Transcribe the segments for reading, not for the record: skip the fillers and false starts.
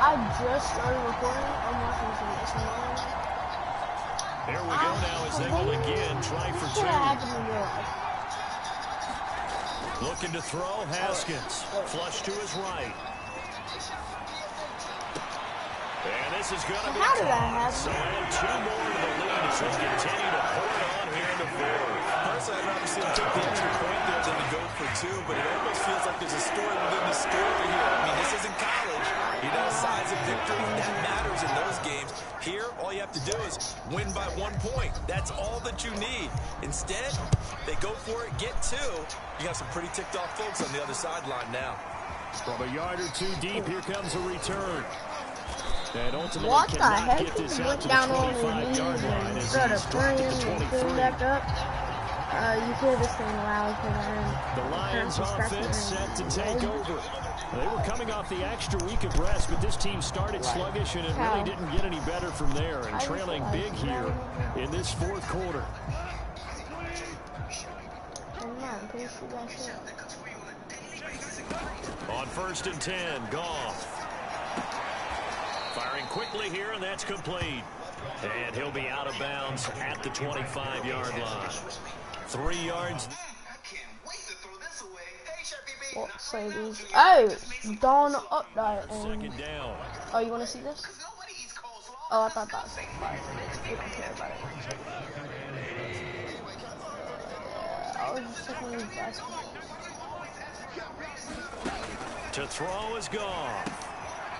I just started recording. I'm watching some SNL. Here we go now as they will again try for two. Looking to throw, Haskins. Flush to his right. And this is going to be caught. So add 2 more to the lead as they continue to pour it on here in the fourth. Personally, I'd rather see him take the extra point there than to go for 2, but it almost feels like there's a story within the story here. I mean, this isn't college. You know, size of victory, that matters in those games. Here, all you have to do is win by 1 point. That's all that you need. Instead, they go for it, get 2. You got some pretty ticked off folks on the other sideline now. From a yard or 2 deep, here comes a return. And ultimately what the heck? Get this out went to down the on his 25-yard line knees as started he's dropped praying at the and 23. came back up. You hear this thing loud for The Lions offense set to take over. They were coming off the extra week of rest, but this team started sluggish, and it really didn't get any better from there, and trailing big here in this fourth quarter. On 1st and 10, Goff. Firing quickly here, and that's complete. And he'll be out of bounds at the 25-yard line. 3 yards. What say these? Oh, Don Updike. Second down. Oh, you want to see this? Oh, I thought that was fire. You don't care about it. I was just checking these basketball. To throw is gone.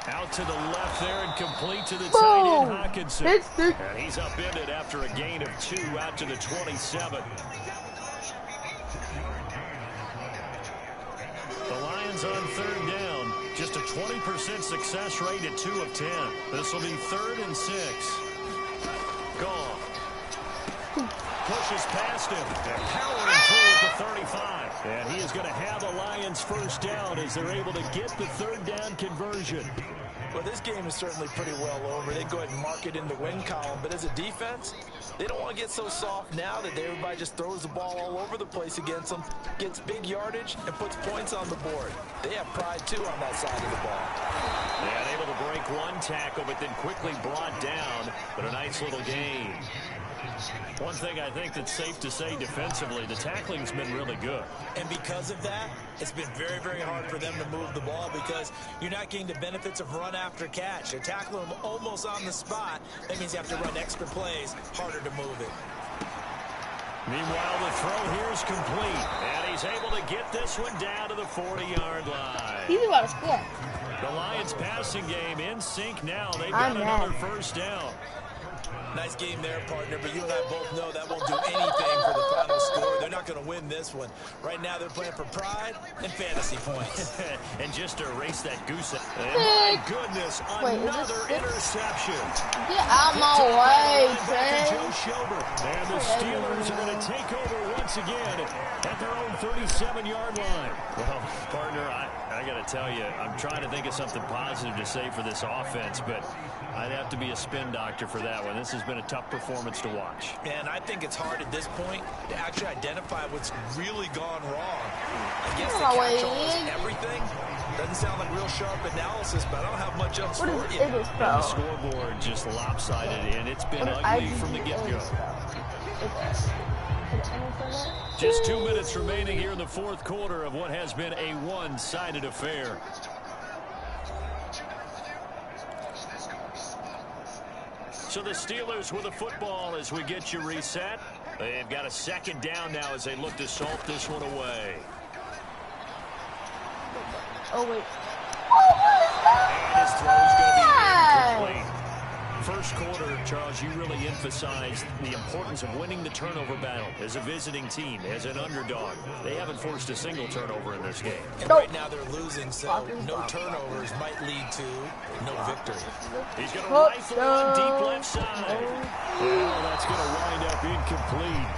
Out to the left there and complete to the tight end, Hawkinson. And he's upended after a gain of 2 out to the 27. The Lions on 3rd down. Just a 20% success rate at 2 of 10. This will be 3rd and 6. Gone. Pushes past him and powering through at the 35. And he is going to have a Lions first down as they're able to get the 3rd down conversion. Well, this game is certainly pretty well over. They go ahead and mark it in the win column. But as a defense, they don't want to get so soft now that everybody just throws the ball all over the place against them, gets big yardage, and puts points on the board. They have pride, too, on that side of the ball. Yeah, able to break 1 tackle, but then quickly brought down. But a nice little gain. One thing I think that's safe to say defensively, the tackling's been really good. And because of that, it's been very, very hard for them to move the ball because you're not getting the benefits of run after catch. They're tackling them almost on the spot. That means you have to run extra plays, harder to move it. Meanwhile, the throw here is complete. And he's able to get this one down to the 40-yard line. He's about to score. The Lions passing game in sync now. They've got another first down. Nice game there, partner, but you and I both know that won't do anything for the final score. They're not going to win this one. Right now, they're playing for pride and fantasy points. And just to erase that goose. My goodness, another interception. Get out my way, man. Joe Schobert. And the Steelers are going to take over once again at their own 37-yard line. Well, partner, I got to tell you, I'm trying to think of something positive to say for this offense, but I'd have to be a spin doctor for that one. This has been a tough performance to watch. And I think it's hard at this point to actually identify what's really gone wrong. I guess the catch-all is everything. Doesn't sound like real sharp analysis, but I don't have much else for you. And the scoreboard just lopsided, and it's been ugly from the get-go. Just 2 minutes remaining here in the fourth quarter of what has been a one-sided affair. So the Steelers with the football as we get you reset. They've got a 2nd down now as they look to salt this one away. Oh, wait. And his throw's going to be incomplete. First quarter, Charles, you really emphasized the importance of winning the turnover battle as a visiting team, as an underdog. They haven't forced a single turnover in this game. And right now they're losing, so no turnovers might lead to no victory. He's going to rifle on deep left side. Well, that's going to wind up incomplete.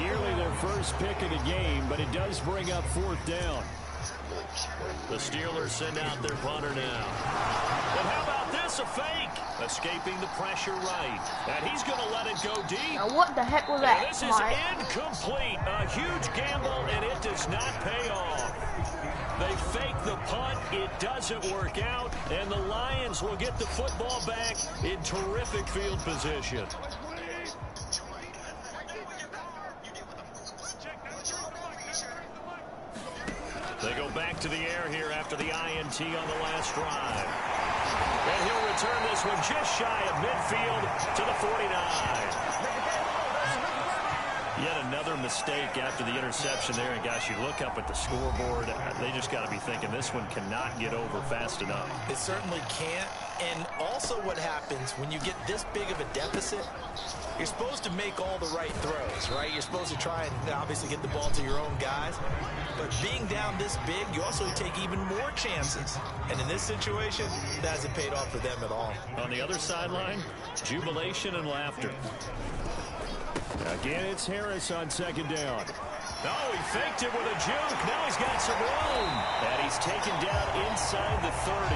Nearly their first pick of the game, but it does bring up 4th down. The Steelers send out their punter now. And how about this, a fake? Escaping the pressure right. And he's going to let it go deep. Now what the heck was that? And this is incomplete. A huge gamble, and it does not pay off. They fake the punt. It doesn't work out, and the Lions will get the football back in terrific field position. They go back to the air here after the INT on the last drive. And he'll return this one just shy of midfield to the 49. Yet another mistake after the interception there. And, guys, you look up at the scoreboard, they just got to be thinking this one cannot get over fast enough. It certainly can't. And also what happens when you get this big of a deficit, you're supposed to make all the right throws, right? You're supposed to try and obviously get the ball to your own guys. But being down this big, you also take even more chances. And in this situation, that hasn't paid off for them at all. On the other sideline, jubilation and laughter. Again, it's Harris on second down. Oh, he faked it with a juke. Now he's got some room. And he's taken down inside the 30.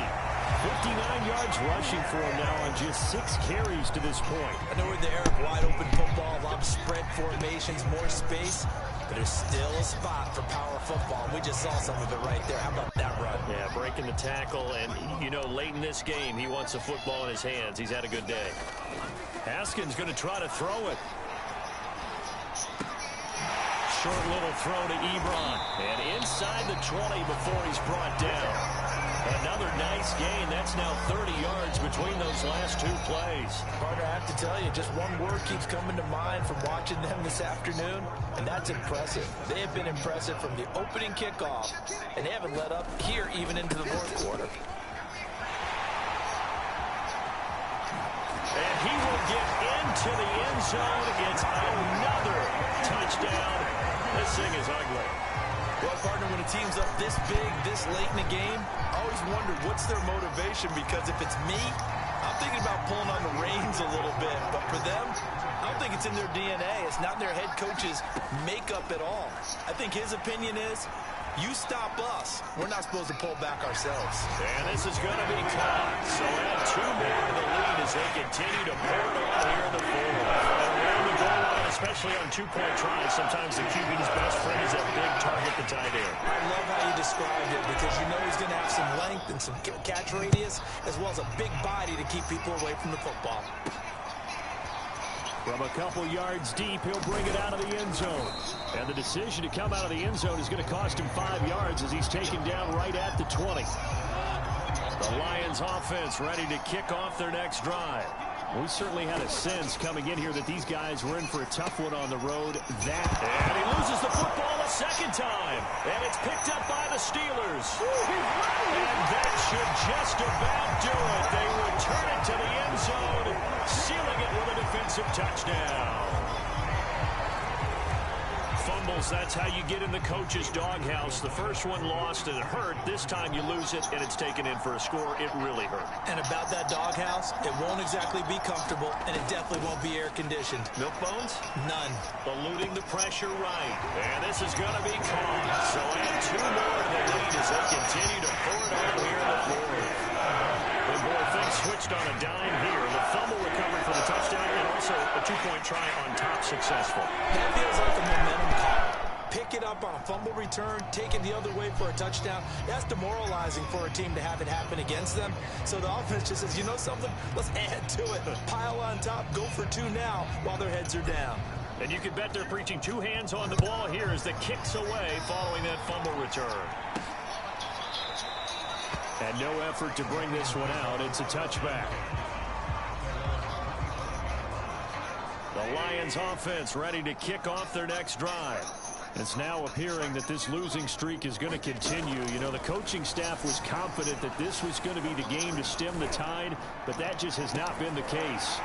59 yards rushing for him now on just 6 carries to this point. I know we're in the era of wide open football, a lot of spread formations, more space, but there's still a spot for power football. We just saw some of it right there. How about that run? Yeah, breaking the tackle, and, you know, late in this game, he wants the football in his hands. He's had a good day. Haskins going to try to throw it. Short little throw to Ebron. And inside the 20 before he's brought down. Another nice gain. That's now 30 yards between those last 2 plays. Carter, I have to tell you, just one word keeps coming to mind from watching them this afternoon, and that's impressive. They have been impressive from the opening kickoff, and they haven't let up here even into the 4th quarter. And he will get into the end zone. It's another touchdown. This thing is ugly. Well, partner, when a team's up this big, this late in the game, I always wonder what's their motivation, because if it's me, I'm thinking about pulling on the reins a little bit. But for them, I don't think it's in their DNA. It's not in their head coach's makeup at all. I think his opinion is, you stop us, we're not supposed to pull back ourselves. And this is going to be caught. So add 2 more to the lead as they continue to pour it on here in the 4th. And around the goal line, especially on 2-point tries, sometimes the QB's best friend is that big target, the tight end. I love how you described it, because you know he's going to have some length and some catch radius, as well as a big body to keep people away from the football. From a couple yards deep, he'll bring it out of the end zone. And the decision to come out of the end zone is going to cost him 5 yards as he's taken down right at the 20. The Lions offense ready to kick off their next drive. We certainly had a sense coming in here that these guys were in for a tough one on the road. And he loses the football a second time. And it's picked up by the Steelers. And that should just about do it. They return it to the end zone, sealing it with a defensive touchdown. Fumbles, that's how you get in the coach's doghouse. The first one lost and it hurt. This time you lose it and it's taken in for a score. It really hurt. And about that doghouse, it won't exactly be comfortable, and it definitely won't be air-conditioned. Milk bones? None. Eluding the pressure right. And this is going to be caught. So add 2 more to the lead as they continue to pour it on here in the 4th. And boy, things switched on a dime here. The fumble recovered for the touchdown, and also a 2-point try on top successful. That feels like a momentum call. Pick it up on a fumble return, take it the other way for a touchdown. That's demoralizing for a team to have it happen against them. So the offense just says, you know something? Let's add to it. Pile on top, go for 2 now while their heads are down. And you can bet they're preaching 2 hands on the ball here as the kick's away following that fumble return. And no effort to bring this one out. It's a touchback. The Lions offense ready to kick off their next drive. It's now appearing that this losing streak is going to continue. You know, the coaching staff was confident that this was going to be the game to stem the tide, but that just has not been the case.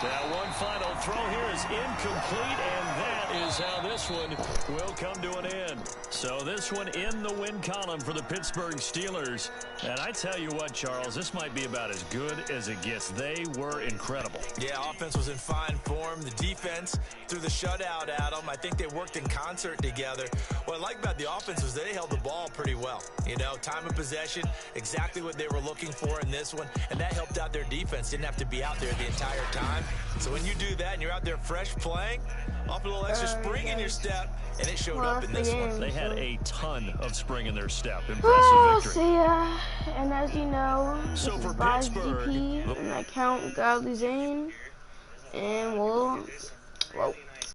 That one final throw here is incomplete, and that is how this one will come to an end. So this one in the win column for the Pittsburgh Steelers. And I tell you what, Charles, this might be about as good as it gets. They were incredible. Yeah, offense was in fine form. The defense threw the shutout at them. I think they worked in concert together. What I like about the offense was they held the ball pretty well. You know, time of possession, exactly what they were looking for in this one, and that helped out their defense. Didn't have to be out there the entire time. So when you do that and you're out there fresh playing, off a little extra extra spring in your step, and it showed up in this one. They had a ton of spring in their step. Impressive victory. See ya. And as you know, So this for is by Pittsburgh, DP, and I count Godly Zane, and we'll